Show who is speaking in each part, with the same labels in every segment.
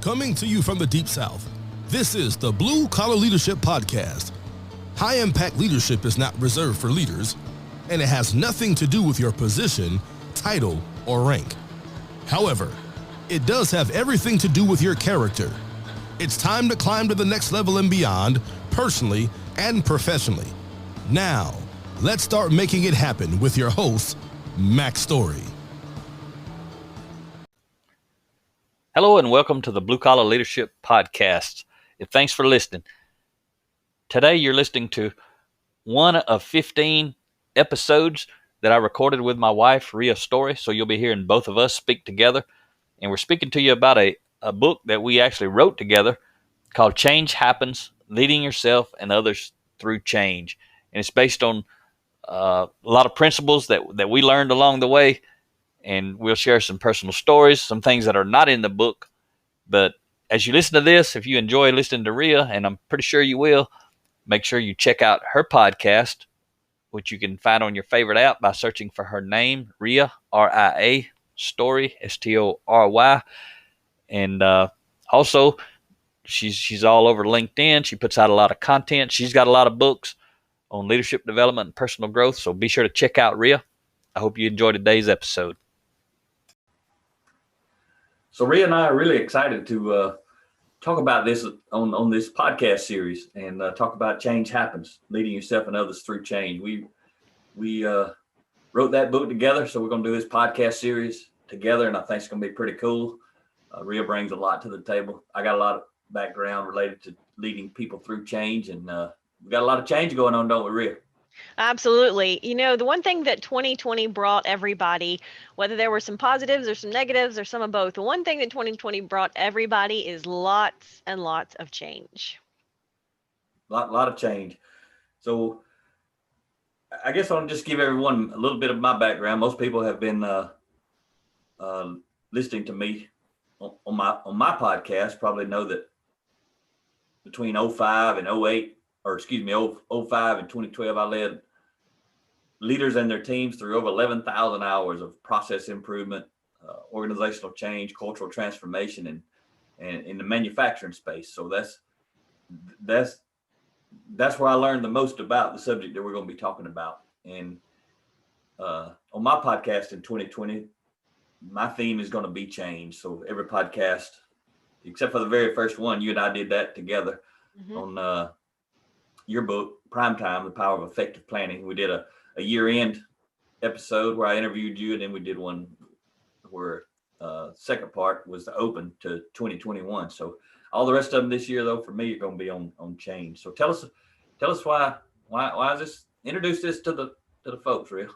Speaker 1: Coming to you from the Deep South, this is the Blue Collar Leadership Podcast. High-impact leadership is not reserved for leaders, and it has nothing to do with your position, title, or rank. However, it does have everything to do with your character. It's time to climb to the next level and beyond, personally and professionally. Now, let's start making it happen with your host, Mac Story.
Speaker 2: Hello and welcome to the Blue Collar Leadership Podcast. And thanks for listening. Today you're listening to one of 15 episodes that I recorded with my wife, Rhea Story. So you'll be hearing both of us speak together. And we're speaking to you about a book that we actually wrote together called Change Happens, Leading Yourself and Others Through Change. And it's based on a lot of principles that we learned along the way. And we'll share some personal stories, some things that are not in the book. But as you listen to this, if you enjoy listening to Rhea, and I'm pretty sure you will, make sure you check out her podcast, which you can find on your favorite app by searching for her name, Rhea, R-I-A, Story, S-T-O-R-Y. And also, she's all over LinkedIn. She puts out a lot of content. She's got a lot of books on leadership development and personal growth. So be sure to check out Rhea. I hope you enjoyed today's episode. So Rhea and I are really excited to talk about this on this podcast series and talk about Change Happens, Leading Yourself and Others Through Change. We wrote that book together, so we're going to do this podcast series together, and I think it's going to be pretty cool. Rhea brings a lot to the table. I got a lot of background related to leading people through change, and we got a lot of change going on, don't we, Rhea?
Speaker 3: Absolutely. You know, the one thing that 2020 brought everybody, whether there were some positives or some negatives or some of both, the one thing that 2020 brought everybody is lots and lots of change.
Speaker 2: Lot of change. So I guess I'll just give everyone a little bit of my background. Most people have been listening to me on my podcast probably know that between 05 and 08, or excuse me, 05 and 2012, I led leaders and their teams through over 11,000 hours of process improvement, organizational change, cultural transformation, and in the manufacturing space. So that's where I learned the most about the subject that we're going to be talking about. And on my podcast in 2020, my theme is going to be change. So every podcast, except for the very first one, you and I did that together on your book, Primetime, The Power of Effective Planning. We did a year-end episode where I interviewed you, and then we did one where second part was the open to 2021. So all the rest of them this year, though, for me, are going to be on change. So tell us why is this? Introduce this to the folks, Rhea.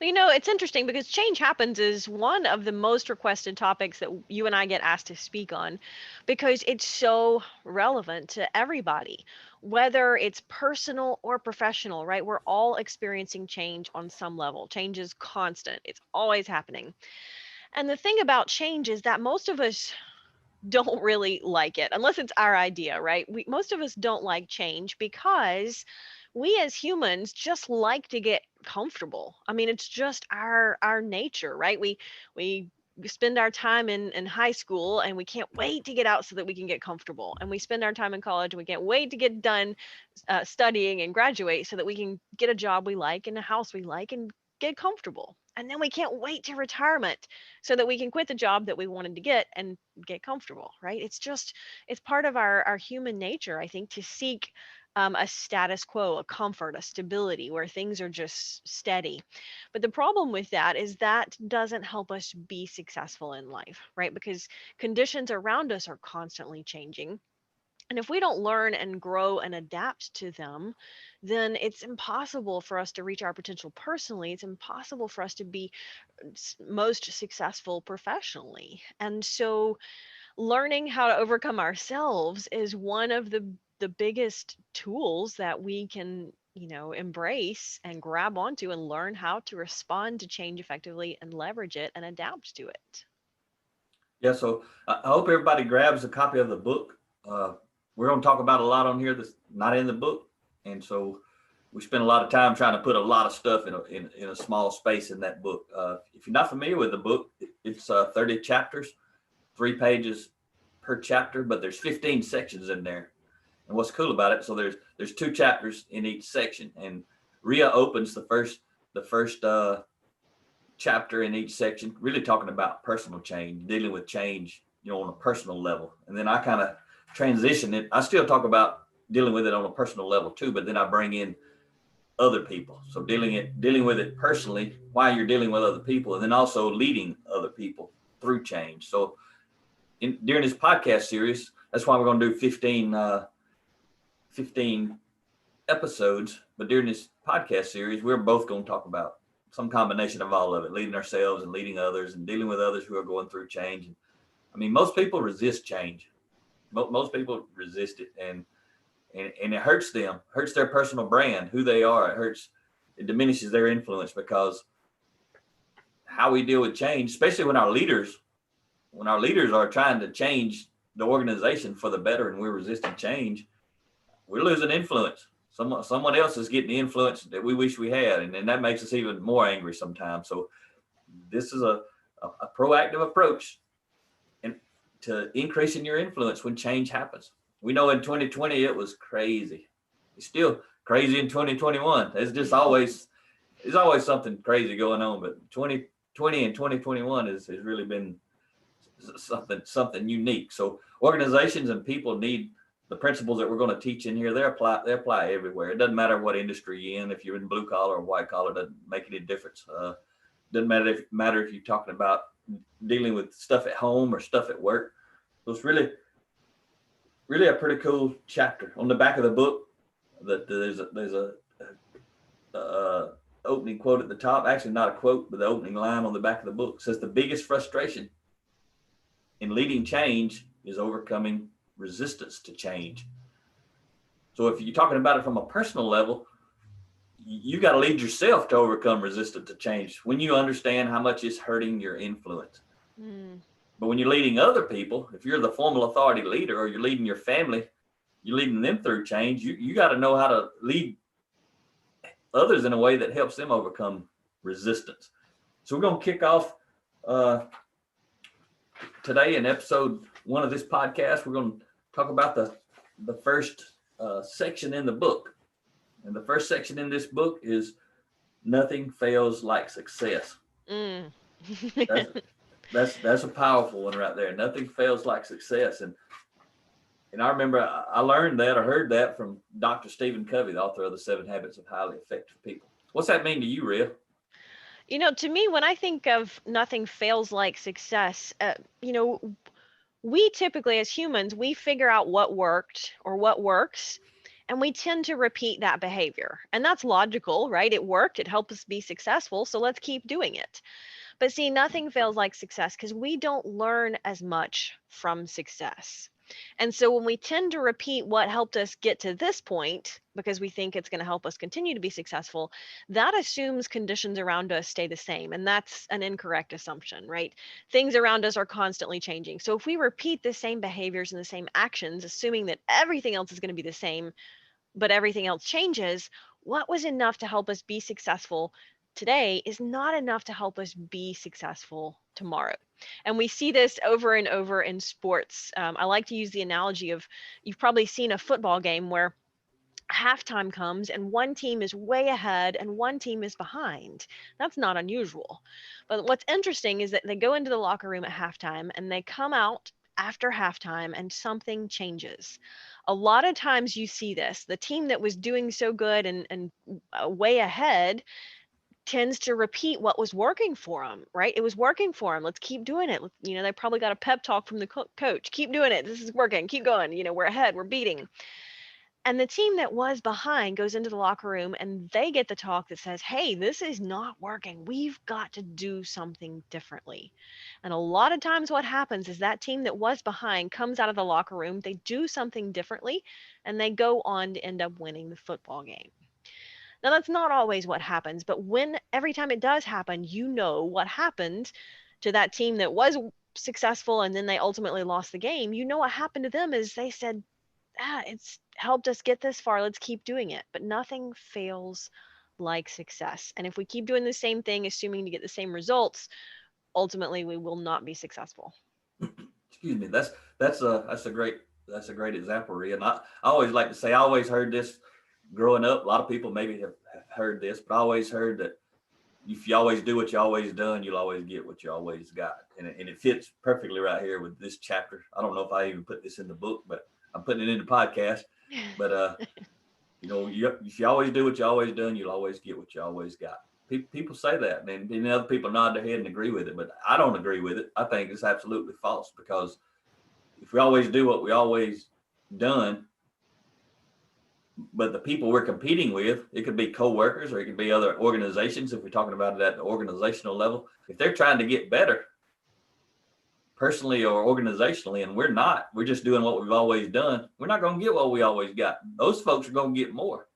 Speaker 3: Well, you know, it's interesting because Change Happens is one of the most requested topics that you and I get asked to speak on because it's so relevant to everybody, whether it's personal or professional, right? We're all experiencing change on some level. Change is constant. It's always happening. And the thing about change is that most of us don't really like it unless it's our idea, right? Most of us don't like change because we as humans just like to get comfortable. I mean, it's just our nature, right? We spend our time in high school and we can't wait to get out so that we can get comfortable. And we spend our time in college and we can't wait to get done studying and graduate so that we can get a job we like and a house we like and get comfortable. And then we can't wait to retirement so that we can quit the job that we wanted to get and get comfortable, right? It's part of our human nature, I think, to seek a status quo, a comfort, a stability where things are just steady. But the problem with that is that doesn't help us be successful in life, right? Because conditions around us are constantly changing. And if we don't learn and grow and adapt to them, then it's impossible for us to reach our potential personally. It's impossible for us to be most successful professionally. And so learning how to overcome ourselves is one of the biggest tools that we can, you know, embrace and grab onto and learn how to respond to change effectively and leverage it and adapt to it.
Speaker 2: Yeah, so I hope everybody grabs a copy of the book. We're going to talk about a lot on here that's not in the book, and so we spend a lot of time trying to put a lot of stuff in a small space in that book. If you're not familiar with the book, it's 30 chapters, 3 pages
Speaker 4: per chapter, but there's 15 sections in there. And what's cool about it, so there's 2 chapters in each section, and Ria opens the first chapter in each section, really talking about personal change, dealing with change, on a personal level. And then I kind of transition it. I still talk about dealing with it on a personal level too, but then I bring in other people. So dealing with it personally while you're dealing with other people, and then also leading other people through change. So during this podcast series, that's why we're going to do 15 episodes. But during this podcast series, we're both going to talk about some combination of all of it, leading ourselves and leading others and dealing with others who are going through change. I mean, most people resist change. Most people resist it, and it hurts them, hurts their personal brand, who they are. It diminishes their influence, because how we deal with change, especially when our leaders are trying to change the organization for the better and we're resisting change, we're losing influence. Someone else is getting the influence that we wish we had, and that makes us even more angry sometimes. So this is a proactive approach and to increasing your influence when change happens. We know in 2020 it was crazy. It's still crazy in 2021. There's always something crazy going on, but 2020 and 2021 has really been something unique. So organizations and people need the principles that we're going to teach in here. They apply everywhere. It doesn't matter what industry you're in. If you're in blue collar or white collar, it doesn't make any difference. Doesn't matter if you're talking about dealing with stuff at home or stuff at work. So it's really a pretty cool chapter. On the back of the book, that there's a opening quote at the top. Actually, not a quote, but the opening line on the back of the book says, "The biggest frustration in leading change is overcoming resistance to change." So if you're talking about it from a personal level, you got to lead yourself to overcome resistance to change when you understand how much it's hurting your influence. But when you're leading other people, if you're the formal authority leader, or you're leading your family, you're leading them through change, you got to know how to lead others in a way that helps them overcome resistance. So we're going to kick off today in episode 1 of this podcast. We're going to talk about the first section in the book. And the first section in this book is Nothing Fails Like Success. That's a powerful one right there. Nothing fails like success. And I remember I learned that, or heard that from Dr. Stephen Covey, the author of The 7 Habits of Highly Effective People. What's that mean to you, Ria?
Speaker 3: To me, when I think of nothing fails like success, we typically as humans, we figure out what worked or what works, and we tend to repeat that behavior. And that's logical, right? It worked, it helped us be successful, so let's keep doing it. But see, nothing fails like success because we don't learn as much from success. And so when we tend to repeat what helped us get to this point because we think it's going to help us continue to be successful, that assumes conditions around us stay the same. And that's an incorrect assumption, right? Things around us are constantly changing. So if we repeat the same behaviors and the same actions, assuming that everything else is going to be the same, but everything else changes, what was enough to help us be successful today is not enough to help us be successful tomorrow. And we see this over and over in sports. I like to use the analogy of, you've probably seen a football game where halftime comes and one team is way ahead and one team is behind. That's not unusual. But what's interesting is that they go into the locker room at halftime and they come out after halftime and something changes. A lot of times you see this. The team that was doing so good and way ahead tends to repeat what was working for them, right? It was working for them. Let's keep doing it. They probably got a pep talk from the coach. Keep doing it. This is working. Keep going. We're ahead. We're beating. And the team that was behind goes into the locker room and they get the talk that says, hey, this is not working. We've got to do something differently. And a lot of times what happens is that team that was behind comes out of the locker room, they do something differently, and they go on to end up winning the football game. Now, that's not always what happens, but every time it does happen, what happened to that team that was successful and then they ultimately lost the game. What happened to them is they said, it's helped us get this far. Let's keep doing it. But nothing fails like success. And if we keep doing the same thing, assuming to get the same results, ultimately we will not be successful.
Speaker 4: excuse me, that's a great example, Rhea. And I always like to say, I always heard this growing up. A lot of people maybe have heard this, but I always heard that if you always do what you always done, you'll always get what you always got. And it fits perfectly right here with this chapter. I don't know if I even put this in the book, but I'm putting it in the podcast. But if you always do what you always done, you'll always get what you always got. People say that, and other people nod their head and agree with it, but I don't agree with it. I think it's absolutely false, because if we always do what we always done, but the people we're competing with, it could be co-workers or it could be other organizations. If we're talking about it at the organizational level, if they're trying to get better personally or organizationally, and we're just doing what we've always done, we're not going to get what we always got. Those folks are going to get more.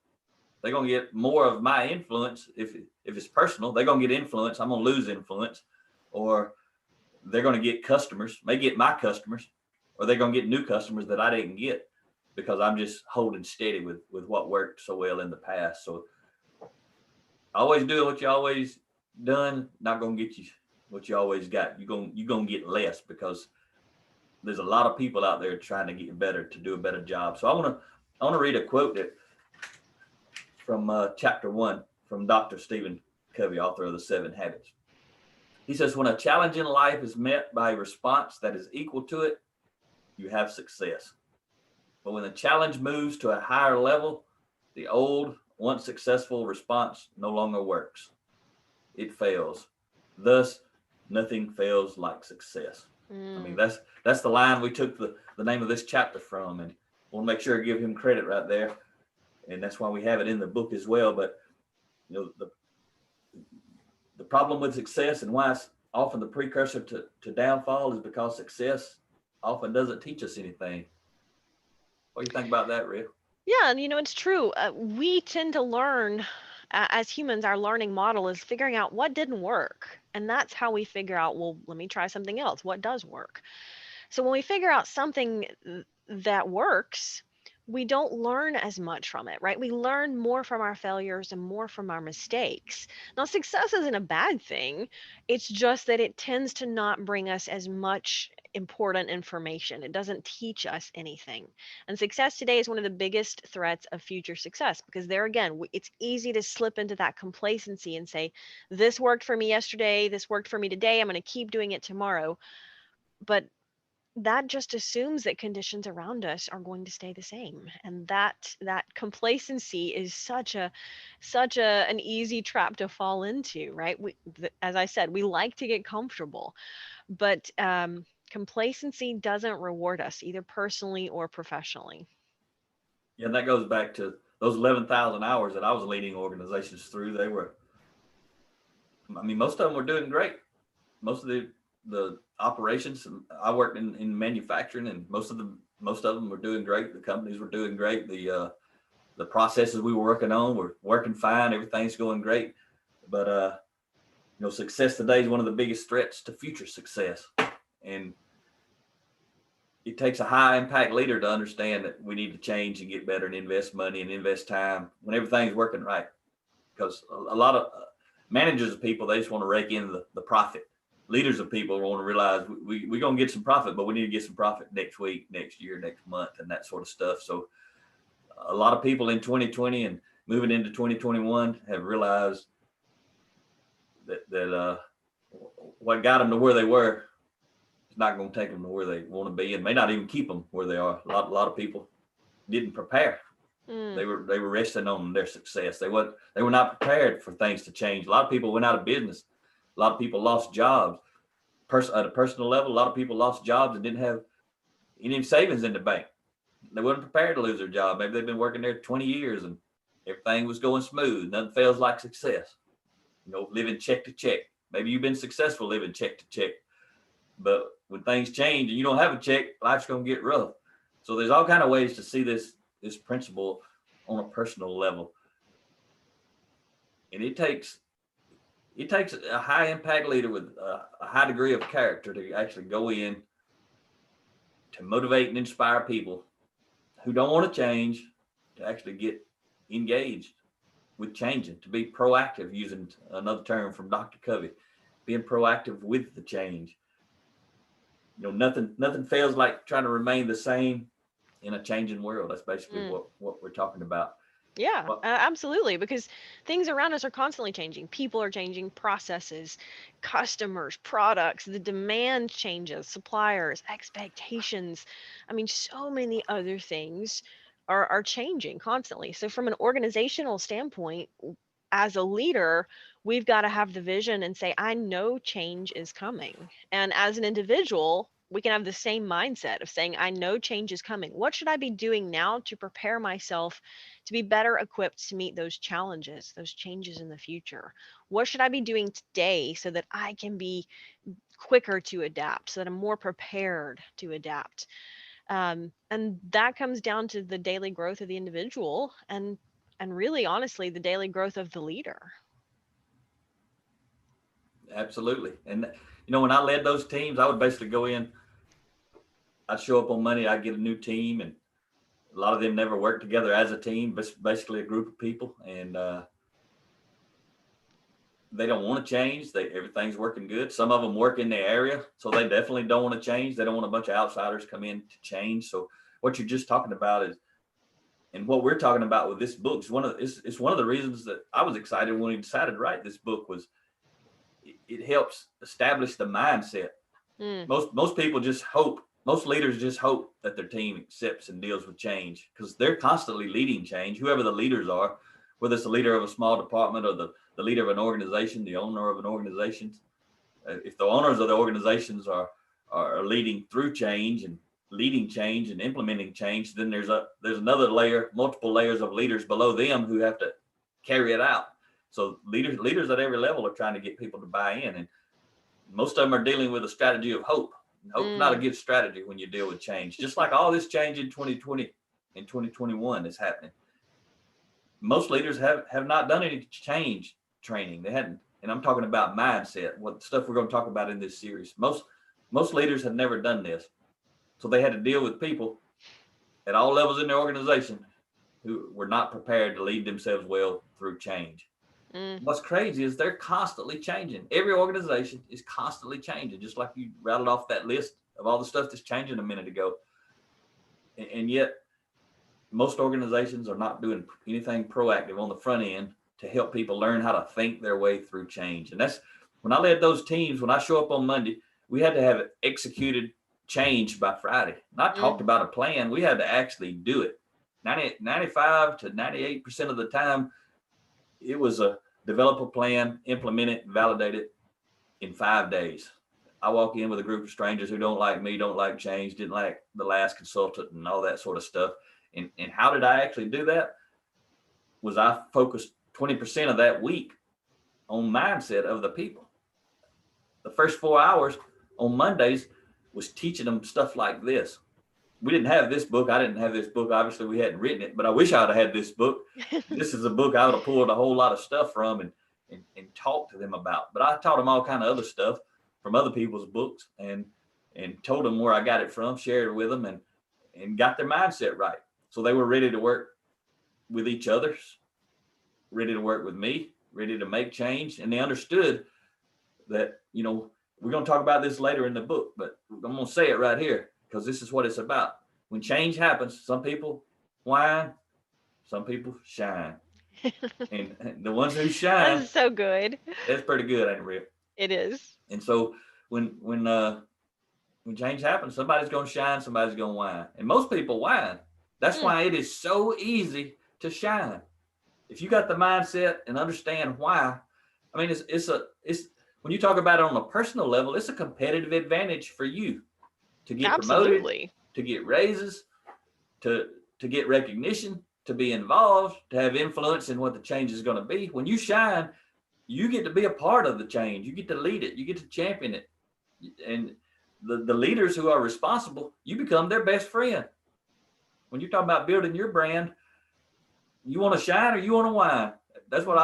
Speaker 4: They're going to get more of my influence. If it's personal, they're going to get influence. I'm going to lose influence, or they're going to get customers, may get my customers, or they're going to get new customers that I didn't get, because I'm just holding steady with what worked so well in the past. So always do what you always done, not going to get you what you always got. You're going to get less, because there's a lot of people out there trying to get better, to do a better job. So I want to read a quote from chapter 1 from Dr. Stephen Covey, author of The 7 Habits. He says, when a challenge in life is met by a response that is equal to it, you have success. But when the challenge moves to a higher level, the old, once successful response no longer works. It fails. Thus, nothing fails like success. I mean, that's the line we took the name of this chapter from, and we'll make sure to give him credit right there. And that's why we have it in the book as well. But the problem with success, and why it's often the precursor to downfall, is because success often doesn't teach us anything. What do you think about that, Rhea?
Speaker 3: Yeah, and it's true. We tend to learn, as humans, our learning model is figuring out what didn't work. And that's how we figure out, well, let me try something else. What does work? So when we figure out something that works, we don't learn as much from it, right? We learn more from our failures and more from our mistakes. Now, success isn't a bad thing. It's just that it tends to not bring us as much important information. It doesn't teach us anything. And success today is one of the biggest threats of future success, because there again, it's easy to slip into that complacency and say, this worked for me yesterday, this worked for me today, I'm going to keep doing it tomorrow. But that just assumes that conditions around us are going to stay the same, and that complacency is such an easy trap to fall into, right? As I said, we like to get comfortable, but complacency doesn't reward us either personally or professionally.
Speaker 4: Yeah, and that goes back to those 11,000 hours that I was leading organizations through. Most of them were doing great. Most of the operations, I worked in manufacturing, and most of them were doing great. The companies were doing great. The processes we were working on were working fine. Everything's going great. But success today is one of the biggest threats to future success, and it takes a high impact leader to understand that we need to change and get better and invest money and invest time when everything's working right. Because a lot of managers of people, they just want to rake in the profit. Leaders of people want to realize we're going to get some profit, but we need to get some profit next week, next year, next month, and that sort of stuff. So a lot of people in 2020 and moving into 2021 have realized that what got them to where they were is not going to take them to where they want to be, and may not even keep them where they are. A lot of people didn't prepare. They were resting on their success. They were not prepared for things to change. A lot of people went out of business. A lot of people lost jobs. At a personal level, a lot of people lost jobs and didn't have any savings in the bank. They weren't prepared to lose their job. Maybe they've been working there 20 years and everything was going smooth. Nothing feels like success. Living check to check. Maybe you've been successful living check to check. But when things change and you don't have a check, life's going to get rough. So there's all kind of ways to see this principle on a personal level. And it takes a high impact leader with a high degree of character to actually go in to motivate and inspire people who don't want to change to actually get engaged with changing, to be proactive, using another term from Dr. Covey, being proactive with the change. nothing fails like trying to remain the same in a changing world. That's basically
Speaker 3: Mm.
Speaker 4: what we're talking about.
Speaker 3: Yeah,
Speaker 4: Well,
Speaker 3: absolutely. Because things around us are constantly changing. People are changing, processes, customers, products, the demand changes, suppliers, expectations. I mean, so many other things are changing constantly. So, from an organizational standpoint, as a leader, we've got to have the vision and say, I know change is coming. And as an individual, we can have the same mindset of saying, I know change is coming. What should I be doing now to prepare myself to be better equipped to meet those challenges, those changes in the future? What should I be doing today so that I can be quicker to adapt, so that I'm more prepared to adapt? And that comes down to the daily growth of the individual and really honestly the daily growth of the leader.
Speaker 4: absolutely. And when I led those teams, I would basically go in. I'd show up on Monday. I'd get a new team, and a lot of them never worked together as a team, but basically a group of people, and they don't want to change. Everything's working good. Some of them work in the area, so they definitely don't want to change. They don't want a bunch of outsiders come in to change. So what you're just talking about is, and what we're talking about with this book is it's one of the reasons that I was excited when we decided to write this book. Was it helps establish the mindset.
Speaker 3: Mm,
Speaker 4: Most people just hope. Most leaders just hope that their team accepts and deals with change, because they're constantly leading change. Whoever the leaders are, whether it's the leader of a small department or the leader of an organization, the owner of an organization, if the owners of the organizations are leading through change and leading change and implementing change, then there's another layer, multiple layers of leaders below them who have to carry it out. So leaders at every level are trying to get people to buy in, and most of them are dealing with a strategy of hope. Hope's not a
Speaker 3: mm,
Speaker 4: good strategy when you deal with change. Just like all this change in 2020 and 2021 is happening. Most leaders have not done any change training. They hadn't, and I'm talking about mindset, what stuff we're going to talk about in this series. Most leaders have never done this. So they had to deal with people at all levels in their organization who were not prepared to lead themselves well through change.
Speaker 3: mm.
Speaker 4: What's crazy is they're constantly changing. Every organization is constantly changing, just like you rattled off that list of all the stuff that's changing a minute ago. And yet, most organizations are not doing anything proactive on the front end to help people learn how to think their way through change. And that's when I led those teams. When I show up on Monday, we had to have it executed change by Friday. Not talked about a plan. We had to actually do it. 95 to 98% of the time, it was a develop a plan, implement it, validate it in 5 days. I walk in with a group of strangers who don't like me, don't like change, didn't like the last consultant and all that sort of stuff. And how did I actually do that? Was I focused 20% of that week on mindset of the people. The first 4 hours on Mondays was teaching them stuff like this. We didn't have this book. I didn't have this book. Obviously, we hadn't written it, but I wish I'd have had this book. This is a book I would have pulled a whole lot of stuff from and talked to them about. But I taught them all kind of other stuff from other people's books and told them where I got it from, shared it with them, and got their mindset right. So they were ready to work with each other, ready to work with me, ready to make change. And they understood that, we're going to talk about this later in the book, but I'm going to say it right here because this is what it's about. When change happens, some people whine, some people shine. And the ones who shine,
Speaker 3: That's so good.
Speaker 4: that's pretty good, ain't it, Rick?
Speaker 3: It is.
Speaker 4: And so when change happens, somebody's going to shine, somebody's going to whine. And most people whine. That's why it is so easy to shine. If you got the mindset and understand why, I mean, it's when you talk about it on a personal level, it's a competitive advantage for you to get
Speaker 3: Absolutely.
Speaker 4: promoted, to get raises, to get recognition, to be involved, to have influence in what the change is going to be. When you shine, you get to be a part of the change. You get to lead it. You get to champion it. And the leaders who are responsible, you become their best friend. When you're talking about building your brand, you want to shine or you want to whine? That's what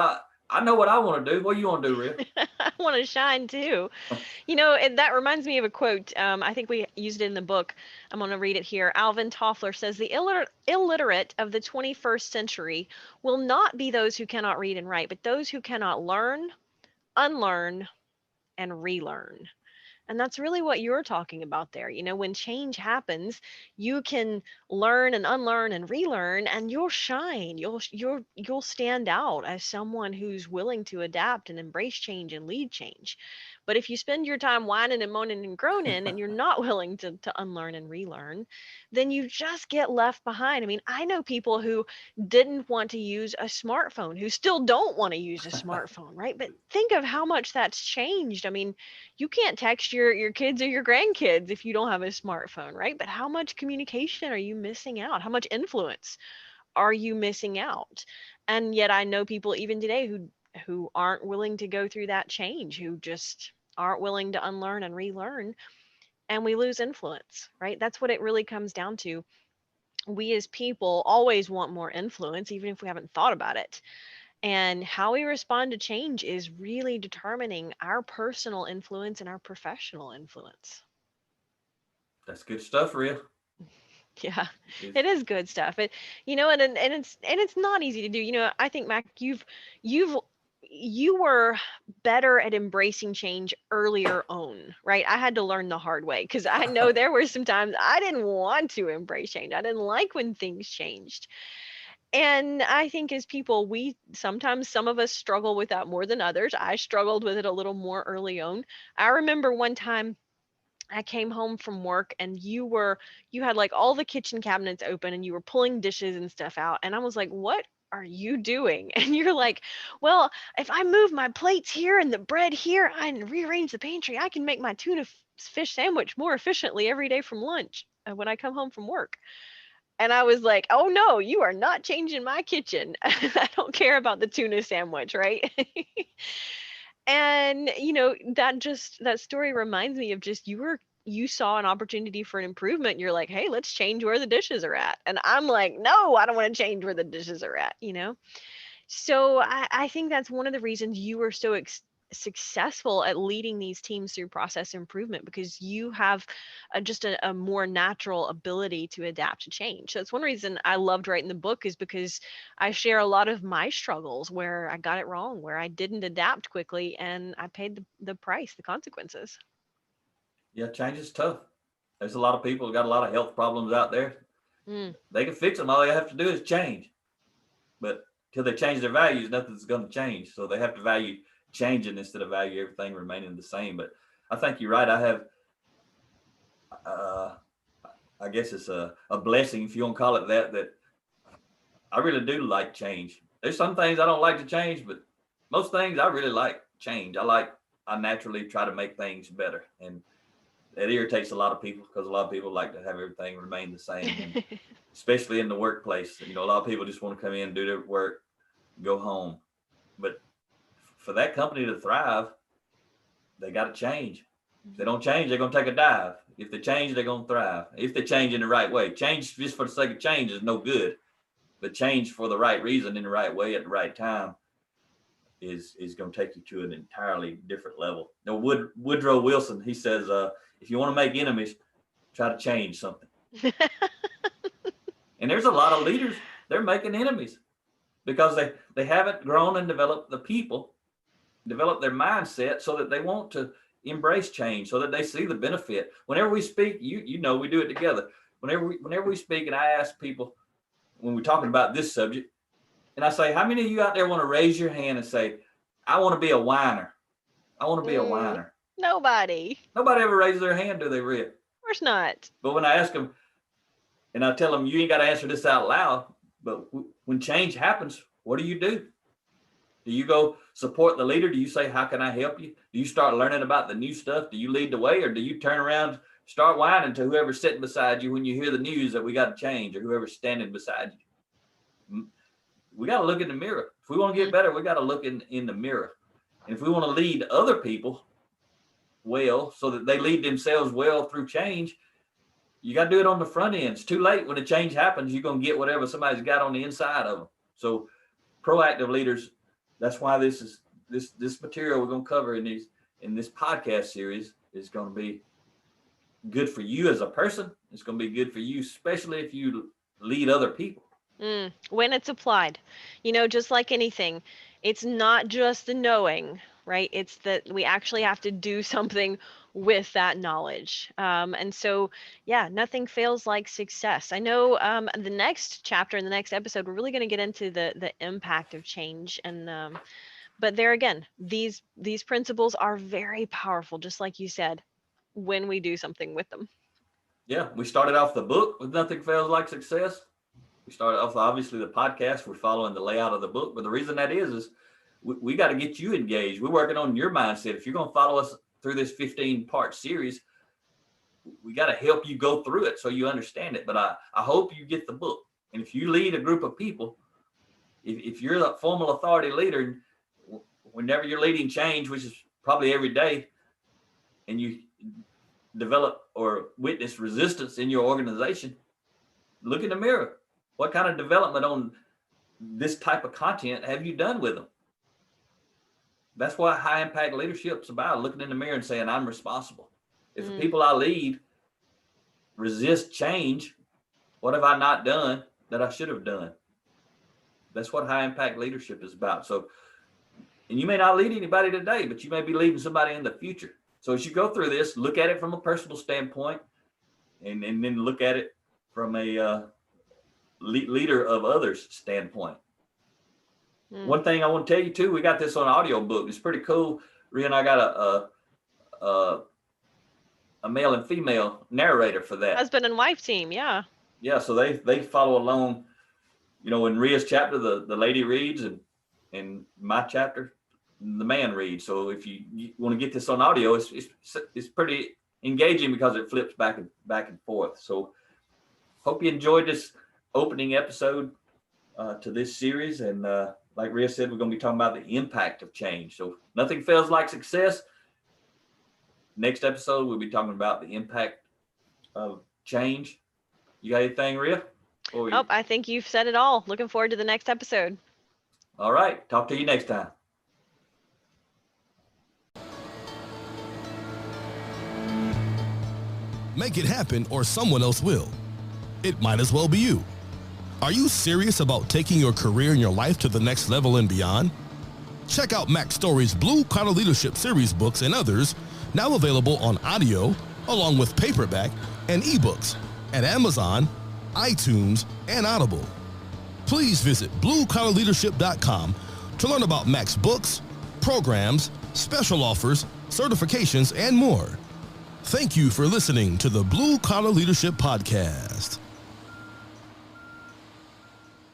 Speaker 4: I know what I want to do. What do you want to do, Rick?
Speaker 3: I want to shine too. That reminds me of a quote. I think we used it in the book. I'm going to read it here. Alvin Toffler says, the illiterate of the 21st century will not be those who cannot read and write, but those who cannot learn, unlearn, and relearn. And that's really what you're talking about there. When change happens, you can learn and unlearn and relearn, and you'll shine. You'll stand out as someone who's willing to adapt and embrace change and lead change. But if you spend your time whining and moaning and groaning and you're not willing to unlearn and relearn, then you just get left behind. I mean, I know people who didn't want to use a smartphone, who still don't want to use a smartphone, right? But think of how much that's changed. I mean, you can't text your kids or your grandkids if you don't have a smartphone, right? But how much communication are you missing out? How much influence are you missing out? And yet I know people even today who aren't willing to go through that change, who just aren't willing to unlearn and relearn, and we lose influence, right? That's what it really comes down to. We as people always want more influence, even if we haven't thought about it. And how we respond to change is really determining our personal influence and our professional influence.
Speaker 4: That's good stuff, Rhea.
Speaker 3: Yeah, it is good stuff. And it's not easy to do. I think, Mac, you were better at embracing change earlier on, right? I had to learn the hard way because I know there were some times I didn't want to embrace change. I didn't like when things changed. And I think as people, sometimes some of us struggle with that more than others. I struggled with it a little more early on. I remember one time I came home from work and you had like all the kitchen cabinets open and you were pulling dishes and stuff out. And I was like, what are you doing? And you're like, well, if I move my plates here and the bread here and rearrange the pantry, I can make my tuna fish sandwich more efficiently every day from lunch when I come home from work. And I was like, oh no, you are not changing my kitchen. I don't care about the tuna sandwich, right? And that story reminds me of just you saw an opportunity for an improvement. You're like, hey, let's change where the dishes are at. And I'm like, no, I don't want to change where the dishes are at. So I think that's one of the reasons you were so successful at leading these teams through process improvement, because you have just a more natural ability to adapt to change. So it's one reason I loved writing the book, is because I share a lot of my struggles where I got it wrong, where I didn't adapt quickly, and I paid the price, the consequences.
Speaker 4: Yeah, change is tough. There's a lot of people who got a lot of health problems out there. They can fix them. All they have to do is change. But till they change their values, nothing's going to change. So they have to value changing instead of value everything remaining the same. But I think you're right. I have, I guess it's a blessing, if you want to call it that I really do like change. There's some things I don't like to change, but most things I really like change. I naturally try to make things better. And that irritates a lot of people, because a lot of people like to have everything remain the same, and especially in the workplace. A lot of people just want to come in, do their work, go home. But for that company to thrive, they got to change. If they don't change, they're going to take a dive. If they change, they're going to thrive. If they change in the right way. Change just for the sake of change is no good. But change for the right reason, in the right way, at the right time, is going to take you to an entirely different level. Now, Woodrow Wilson, he says, if you want to make enemies, try to change something. And there's a lot of leaders, they're making enemies because they haven't grown and developed the people, develop their mindset so that they want to embrace change, so that they see the benefit. Whenever we speak, we do it together. Whenever we speak, and I ask people when we're talking about this subject, and I say, how many of you out there want to raise your hand and say, I want to be a whiner? I want to be a whiner.
Speaker 3: Nobody
Speaker 4: ever raises their hand, do they, Rhea?
Speaker 3: Of course not.
Speaker 4: But when I ask them, and I tell them, you ain't got to answer this out loud, but when change happens, what do? Do you go support the leader? Do you say, how can I help you? Do you start learning about the new stuff? Do you lead the way, or do you turn around, start whining to whoever's sitting beside you when you hear the news that we got to change, or whoever's standing beside you? We got to look in the mirror. If we want to get better, we got to look in the mirror. And if we want to lead other people well, so that they lead themselves well through change, you got to do it on the front end. It's too late. When the change happens, you're going to get whatever somebody's got on the inside of them. So proactive leaders, that's why this material we're going to cover in this podcast series is going to be good for you as a person. It's going to be good for you, especially if you lead other people.
Speaker 3: When it's applied, just like anything, it's not just the knowing, right? It's that we actually have to do something with that knowledge. And so, yeah, nothing feels like success. I know the next chapter in the next episode, we're really going to get into the impact of change. And but there again, these principles are very powerful, just like you said, when we do something with them.
Speaker 4: Yeah, we started off the book with Nothing Fails Like Success. We started off, obviously, the podcast. We're following the layout of the book. But the reason that is we got to get you engaged. We're working on your mindset. If you're going to follow us through this 15-part series, we got to help you go through it so you understand it. But I hope you get the book. And if you lead a group of people, if you're a formal authority leader, whenever you're leading change, which is probably every day, and you develop or witness resistance in your organization, look in the mirror. What kind of development on this type of content have you done with them? That's what high impact leadership is about, looking in the mirror and saying, I'm responsible. If the people I lead resist change, what have I not done that I should have done? That's what high impact leadership is about. So, and you may not lead anybody today, but you may be leading somebody in the future. So as you go through this, look at it from a personal standpoint, and then look at it from a leader of others standpoint. One thing I want to tell you too, we got this on audio book. It's pretty cool. Rhea and I got a male and female narrator for that.
Speaker 3: Husband and wife team, yeah.
Speaker 4: Yeah, so they follow along. You know, in Rhea's chapter, the lady reads, and in my chapter, the man reads. So if you want to get this on audio, it's pretty engaging because it flips back and forth. So hope you enjoyed this opening episode to this series. And like Rhea said, we're going to be talking about the impact of change. So nothing feels like success. Next episode, we'll be talking about the impact of change. You got anything, Rhea?
Speaker 3: Oh, I think you've said it all. Looking forward to the next episode.
Speaker 4: All right. Talk to you next time.
Speaker 1: Make it happen or someone else will. It might as well be you. Are you serious about taking your career and your life to the next level and beyond? Check out Max Story's Blue Collar Leadership series books and others, now available on audio, along with paperback and ebooks at Amazon, iTunes, and Audible. Please visit bluecollarleadership.com to learn about Max books, programs, special offers, certifications, and more. Thank you for listening to the Blue Collar Leadership Podcast.